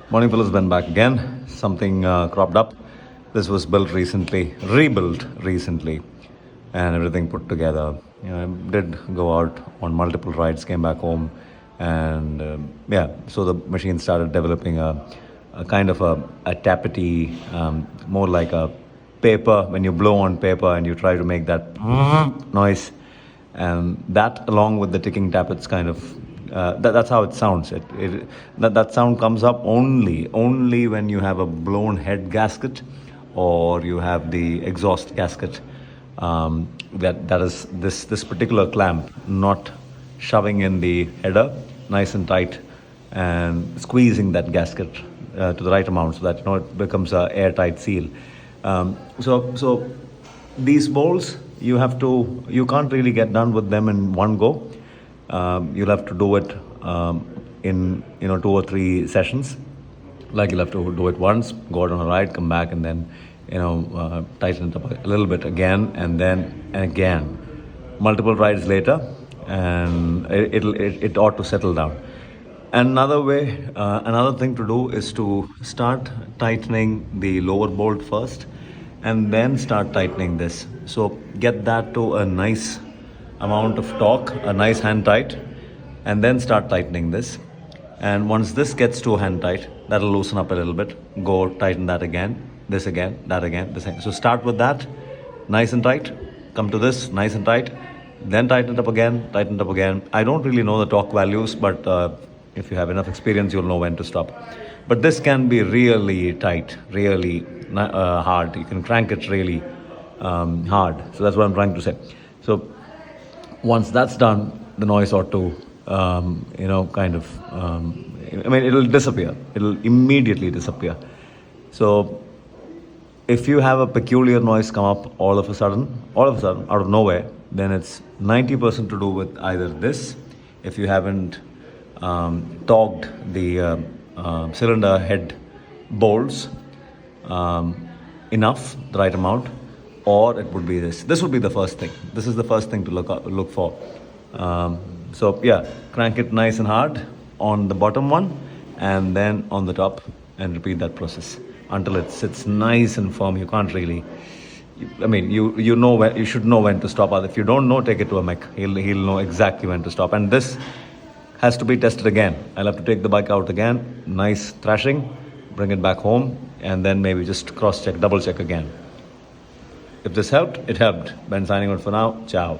MANIFOLD has been back again. Something cropped up. This was built recently, rebuilt recently, and everything put together. I did go out on multiple rides, came back home, and so the machine started developing a kind of a tappety, more like a paper, when you blow on paper and you try to make that noise. And that, along with the ticking tappets, kind of that's how it sounds. That sound comes up only when you have a blown head gasket, or you have the exhaust gasket. That is this particular clamp not shoving in the header nice and tight, and squeezing that gasket to the right amount, so that it becomes a airtight seal. So these bolts, you can't really get done with them in one go. You'll have to do it in 2 or 3 sessions. Like, you'll have to do it once, go out on a ride, come back, and then tighten it up a little bit again, and then again, multiple rides later, and it ought to settle down. Another thing to do is to start tightening the lower bolt first, and then start tightening this. So get that to a nice amount of torque, a nice hand tight, and then start tightening this. And once this gets to hand tight, that'll loosen up a little bit. Go tighten that again, this again, that again, this again. So start with that, nice and tight. Come to this, nice and tight. Then tighten it up again, tighten it up again. I don't really know the torque values, but if you have enough experience, you'll know when to stop. But this can be really tight, really hard. You can crank it really hard. So that's what I'm trying to say. So once that's done, the noise ought to, it'll disappear. It'll immediately disappear. So if you have a peculiar noise come up all of a sudden, out of nowhere, then it's 90% to do with either this, if you haven't torqued the cylinder head bolts enough, the right amount, or it would be this. This would be the first thing. This is the first thing to look for. Crank it nice and hard on the bottom one, and then on the top, and repeat that process until it sits nice and firm. You can't really, you know when you should know when to stop. If you don't know, take it to a mech. He'll know exactly when to stop. And this has to be tested again. I'll have to take the bike out again, nice thrashing, bring it back home, and then maybe just cross check, double check again. If this helped, it helped. Ben signing out for now. Ciao.